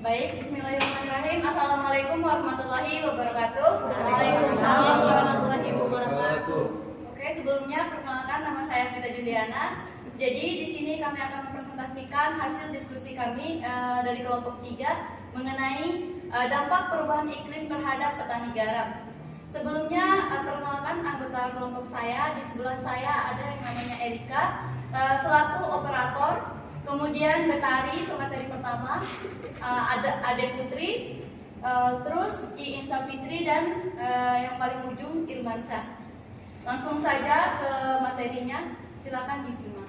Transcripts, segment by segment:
Baik, bismillahirrahmanirrahim. Assalamualaikum warahmatullahi wabarakatuh. Waalaikumsalam warahmatullahi wabarakatuh. Oke, sebelumnya perkenalkan nama saya Vita Juliana. Jadi di sini kami akan mempresentasikan hasil diskusi kami dari kelompok 3 mengenai dampak perubahan iklim terhadap petani garam. Sebelumnya perkenalkan anggota kelompok saya. Di sebelah saya ada yang namanya Erika selaku operator. Kemudian Betari, pemateri pertama, ada Ade Putri, terus Iin Safitri, dan yang paling ujung Irmansyah. Langsung saja ke materinya, silakan disimak.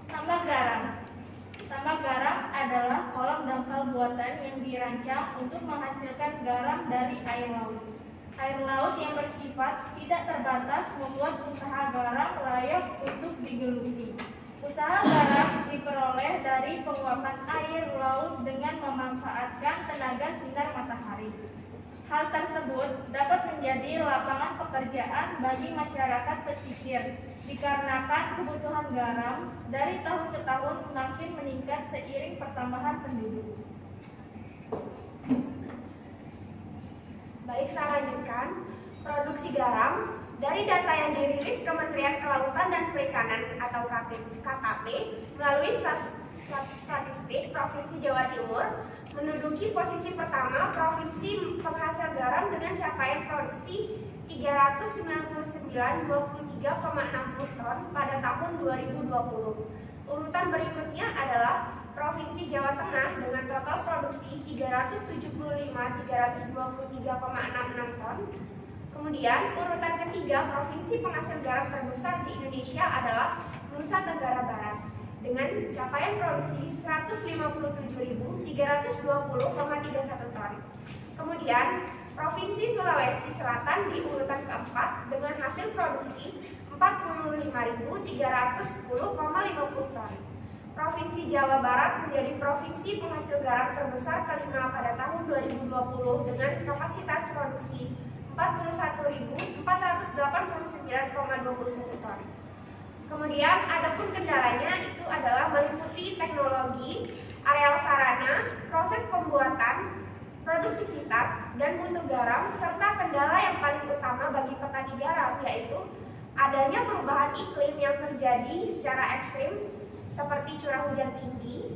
Tambak garam. Tambak garam adalah kolam dangkal buatan yang dirancang untuk menghasilkan garam dari air laut. Air laut yang bersifat tidak terbatas membuat usaha garam layak untuk digeluti. Usaha garam diperoleh dari penguapan air laut dengan memanfaatkan tenaga sinar matahari. Hal tersebut dapat menjadi lapangan pekerjaan bagi masyarakat pesisir dikarenakan kebutuhan garam dari tahun ke tahun makin meningkat seiring pertambahan penduduk. Baik, saya lanjutkan. Produksi garam dari data yang dirilis Kementerian Kelautan dan Perikanan atau KKP melalui statistik Provinsi Jawa Timur menduduki posisi pertama provinsi penghasil garam dengan capaian produksi 399,23,60 ton pada tahun 2020. Urutan berikutnya adalah Provinsi Jawa Tengah dengan total produksi 375.323,66 ton. Kemudian urutan ketiga Provinsi penghasil garam terbesar di Indonesia adalah Nusa Tenggara Barat dengan capaian produksi 157.320,31 ton. Kemudian Provinsi Sulawesi Selatan di urutan keempat dengan hasil produksi 45.310,50 ton. Provinsi Jawa Barat menjadi provinsi penghasil garam terbesar kelima pada tahun 2020 dengan kapasitas produksi 41.489,21 ton. Kemudian adapun kendalanya itu adalah meliputi teknologi, areal sarana, proses pembuatan, produktivitas, dan mutu garam, serta kendala yang paling utama bagi petani garam yaitu adanya perubahan iklim yang terjadi secara ekstrim seperti curah hujan tinggi,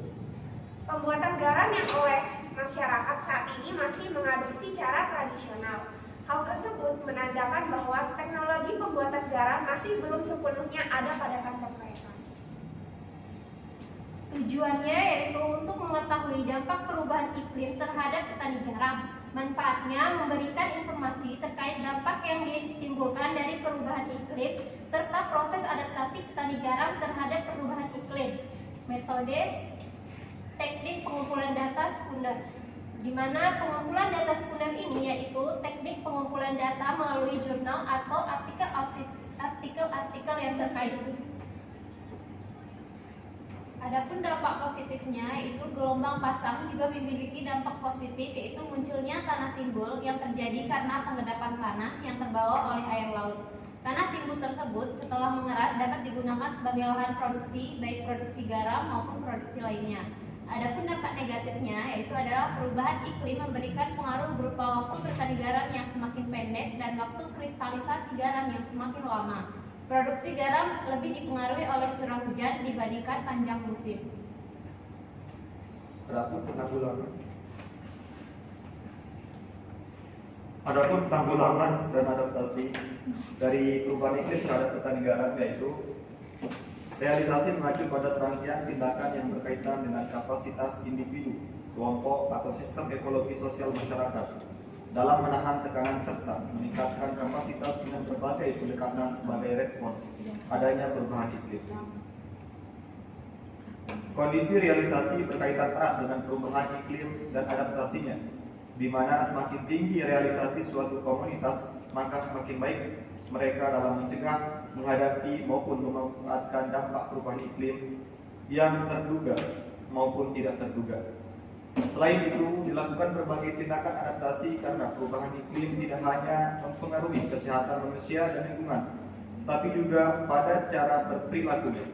pembuatan garam yang oleh masyarakat saat ini masih mengadopsi cara tradisional. Hal tersebut menandakan bahwa teknologi pembuatan garam masih belum sepenuhnya ada pada kantong mereka. Tujuannya yaitu untuk mengetahui dampak perubahan iklim terhadap petani garam. Manfaatnya memberikan informasi terkait dampak yang ditimbulkan dari perubahan iklim serta proses adaptasi petani garam terhadap perubahan iklim. Metode teknik pengumpulan data sekunder, di mana pengumpulan data sekunder ini yaitu teknik pengumpulan data melalui jurnal atau artikel-artikel yang terkait. Adapun dampak positifnya itu gelombang pasang juga memiliki dampak positif, yaitu munculnya tanah timbul yang terjadi karena pengendapan tanah yang terbawa oleh air laut. Tanah timbul tersebut setelah mengeras dapat digunakan sebagai lahan produksi, baik produksi garam maupun produksi lainnya. Adapun dampak negatifnya yaitu adalah perubahan iklim memberikan pengaruh berupa waktu bertani garam yang semakin pendek dan waktu kristalisasi garam yang semakin lama. Produksi garam lebih dipengaruhi oleh curah hujan dibandingkan panjang musim. Adapun penanggulangan dan adaptasi dari perubahan iklim terhadap petani garam yaitu realisasi mengacu pada serangkaian tindakan yang berkaitan dengan kapasitas individu, kelompok atau sistem ekologi sosial masyarakat dalam menahan tekanan serta meningkatkan kapasitas dengan berbagai pendekatan sebagai respon adanya perubahan iklim. Kondisi realisasi berkaitan erat dengan perubahan iklim dan adaptasinya, di mana semakin tinggi realisasi suatu komunitas, maka semakin baik mereka dalam mencegah, menghadapi maupun memanfaatkan dampak perubahan iklim yang terduga maupun tidak terduga. Selain itu, dilakukan berbagai tindakan adaptasi karena perubahan iklim tidak hanya mempengaruhi kesehatan manusia dan lingkungan, tapi juga pada cara berperilakunya.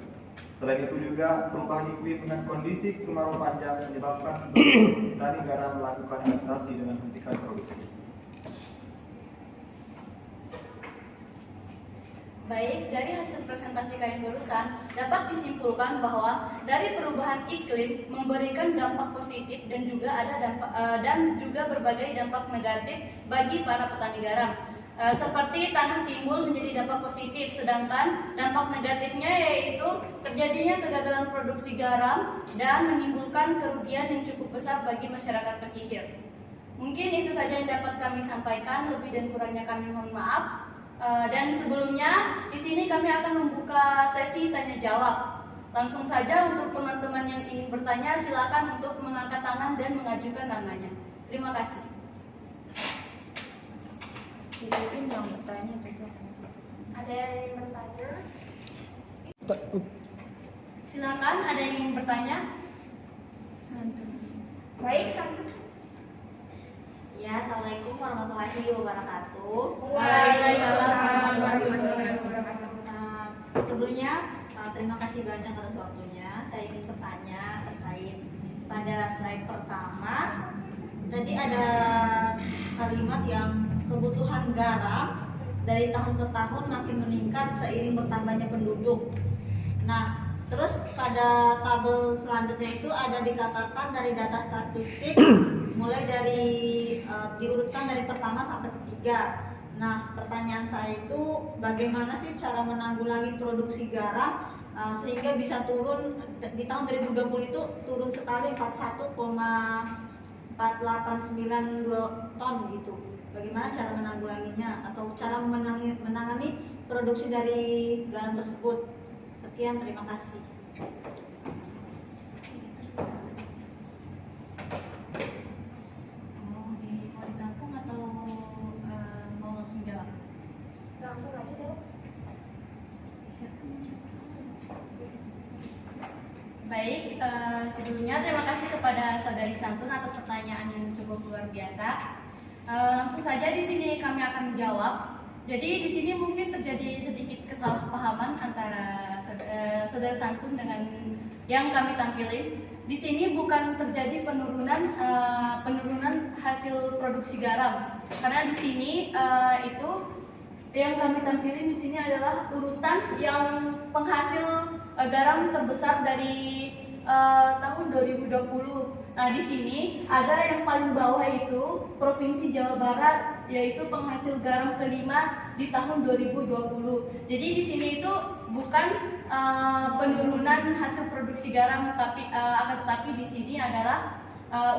Selain itu juga perubahan iklim dengan kondisi kemarau panjang menyebabkan petani garam melakukan adaptasi dengan menghentikan produksi. Baik, dari hasil presentasi kami barusan dapat disimpulkan bahwa dari perubahan iklim memberikan dampak positif dan juga dan juga berbagai dampak negatif bagi para petani garam. Seperti tanah timbul menjadi dampak positif, sedangkan dampak negatifnya yaitu terjadinya kegagalan produksi garam dan menimbulkan kerugian yang cukup besar bagi masyarakat pesisir. Mungkin itu saja yang dapat kami sampaikan, lebih dan kurangnya kami mohon maaf. Dan sebelumnya di sini kami akan membuka sesi tanya jawab. Langsung saja untuk teman-teman yang ingin bertanya silakan untuk mengangkat tangan dan mengajukan namanya. Terima kasih. Mungkin yang bertanya juga. Ada yang ingin bertanya? Silakan, ada yang ingin bertanya? Baik, santun. Ya, Assalamualaikum warahmatullahi wabarakatuh. Waalaikumsalam warahmatullahi wabarakatuh. Sebelumnya terima kasih banyak atas waktunya. Saya ingin bertanya terkait pada slide pertama. Tadi ada kalimat yang kebutuhan garam dari tahun ke tahun makin meningkat seiring bertambahnya penduduk. Nah, terus pada tabel selanjutnya itu ada dikatakan dari data statistik mulai dari diurutkan dari pertama sampai ketiga. Nah, pertanyaan saya itu bagaimana sih cara menanggulangi produksi garam sehingga bisa turun di tahun 2020 itu turun sekali 41,4892 ton gitu. Bagaimana cara menanggulanginya atau cara menangani produksi dari garam tersebut? Sekian, terima kasih. Mau ditampung atau mau langsung jawab? Langsung aja deh. Baik, sebelumnya terima kasih kepada Saudari Santun atas pertanyaan yang cukup luar biasa. Langsung saja di sini kami akan menjawab. Jadi di sini mungkin terjadi sedikit kesalahpahaman antara Saudara Santun dengan yang kami tampilin. Di sini bukan terjadi penurunan hasil produksi garam, karena di sini itu yang kami tampilin di sini adalah urutan yang penghasil garam terbesar dari tahun 2020. Nah, di sini ada yang paling bawah itu Provinsi Jawa Barat, yaitu penghasil garam kelima di tahun 2020. Jadi di sini itu bukan penurunan hasil produksi garam, tapi akan tetapi di sini adalah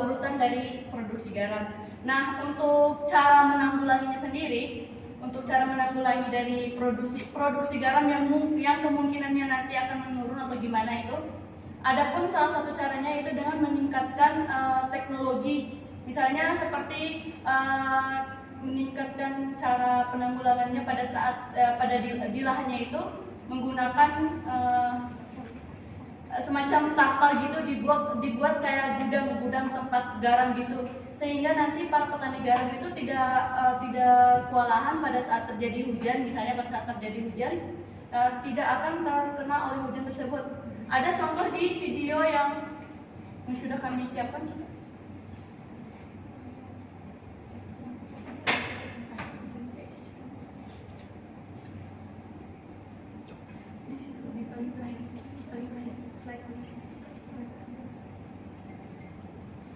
urutan dari produksi garam. Nah, untuk cara menanggulanginya sendiri, untuk cara menanggulangi dari produksi garam yang kemungkinannya nanti akan menurun atau gimana itu, adapun salah satu caranya itu dengan meningkatkan teknologi, misalnya seperti meningkatkan cara penanggulangannya pada saat di lahannya itu menggunakan semacam tapal gitu, dibuat kayak gudang tempat garam gitu, sehingga nanti para petani garam itu tidak kewalahan pada saat terjadi hujan. Misalnya pada saat terjadi hujan tidak akan terkena oleh hujan tersebut. Ada contoh di video yang sudah kami siapkan.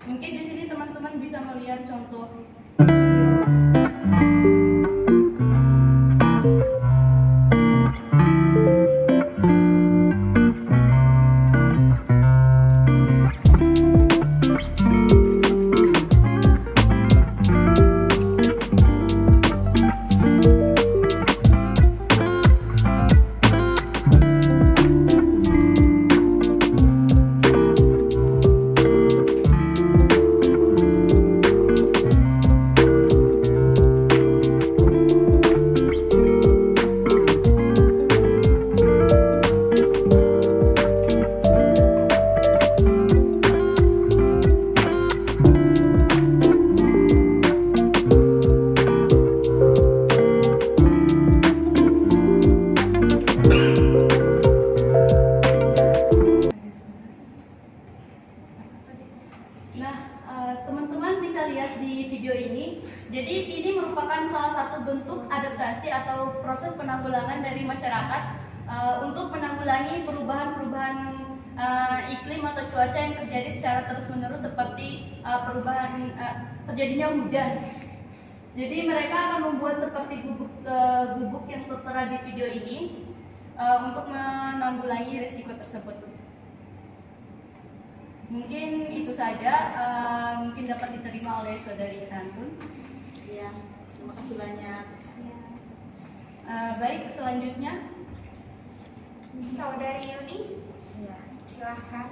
Mungkin di sini teman-teman bisa melihat contoh. penanggulangan dari masyarakat untuk menanggulangi perubahan-perubahan iklim atau cuaca yang terjadi secara terus-menerus seperti terjadinya hujan. Jadi mereka akan membuat seperti gubuk yang tertera di video ini untuk menanggulangi risiko tersebut. Mungkin itu saja, mungkin dapat diterima oleh Saudari Santun. Iya, terima kasih banyak. Baik, selanjutnya Saudari Yuni, Iya. silahkan.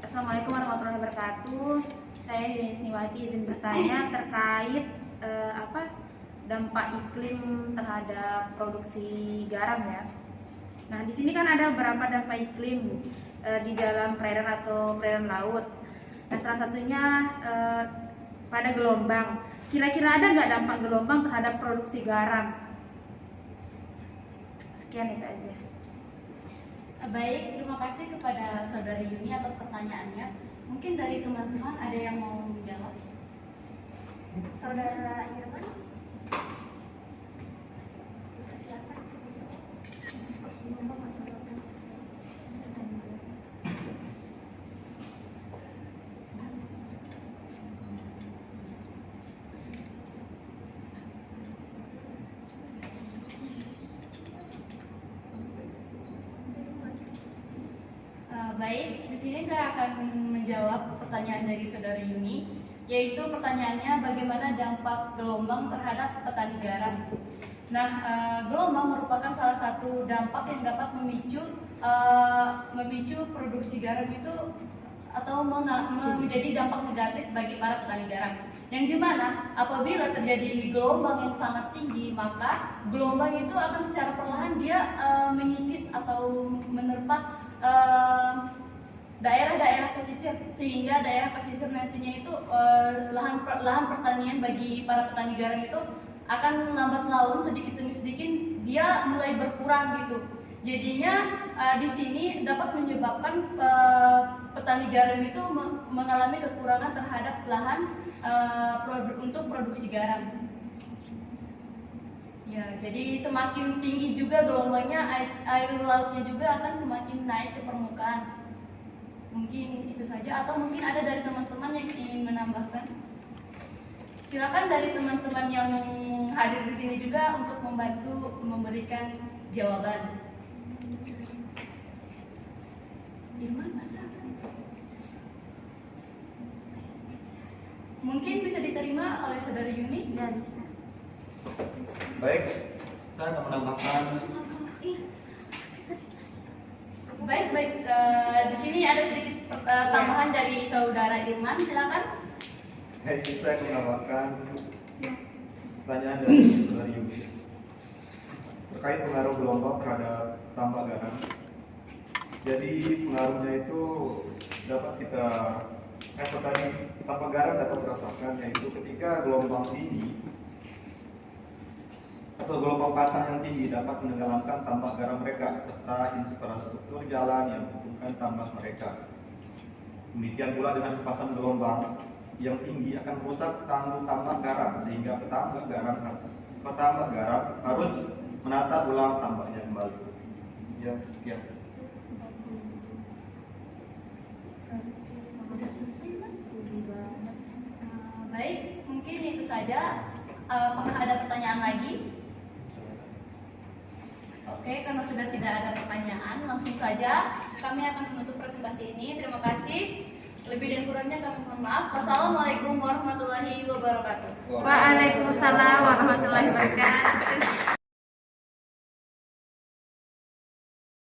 Assalamualaikum warahmatullahi wabarakatuh. Saya Yuni Sniwati izin bertanya terkait dampak iklim terhadap produksi garam ya. Nah, di sini kan ada beberapa dampak iklim di dalam perairan atau perairan laut. Nah, salah satunya pada gelombang. Kira-kira ada nggak dampak gelombang terhadap produksi garam? Sekian itu aja. baik, terima kasih kepada Saudari Yuni atas pertanyaannya. Mungkin dari teman-teman ada yang mau menjawab? Saudara Irman, Baik, di sini saya akan menjawab pertanyaan dari Saudari Yuni, yaitu pertanyaannya bagaimana dampak gelombang terhadap petani garam. Nah, gelombang merupakan salah satu dampak yang dapat memicu produksi garam itu atau menjadi dampak negatif bagi para petani garam. Yang dimana apabila terjadi gelombang yang sangat tinggi, maka gelombang itu akan secara perlahan dia mengikis atau menerpa daerah-daerah pesisir, sehingga daerah pesisir nantinya itu lahan pertanian bagi para petani garam itu akan lambat laun sedikit demi sedikit dia mulai berkurang gitu. Jadinya di sini dapat menyebabkan petani garam itu mengalami kekurangan terhadap lahan untuk produksi garam. Ya, jadi semakin tinggi juga gelombangnya, air lautnya juga akan semakin naik ke permukaan. Mungkin itu saja, atau mungkin ada dari teman-teman yang ingin menambahkan. Silakan dari teman-teman yang hadir di sini juga untuk membantu memberikan jawaban. Irman, ada? Mungkin bisa diterima oleh Saudari Yuni? Ya, bisa. Baik, saya akan menambahkan. Baik. Di sini ada sedikit tambahan dari Saudara Irman, silakan. Saya akan menambahkan pertanyaan dari Saudari Yuni terkait pengaruh gelombang terhadap tambak garam. Jadi pengaruhnya itu dapat kita tambak garam dapat dirasakan, yaitu ketika gelombang tinggi atau gelombang pasang yang tinggi dapat menenggelamkan tambak garam mereka serta infrastruktur jalan yang menghubungkan tambak mereka. Demikian pula dengan pasang gelombang yang tinggi akan merusak tanggul tambak garam sehingga petambak garam harus menata ulang tambaknya kembali. Ya, sekian. Baik, mungkin itu saja. Apakah ada pertanyaan lagi? Oke, karena sudah tidak ada pertanyaan, langsung saja kami akan menutup presentasi ini. Terima kasih. Lebih dan kurangnya kami mohon maaf. Wassalamualaikum warahmatullahi wabarakatuh. Waalaikumsalam warahmatullahi wabarakatuh.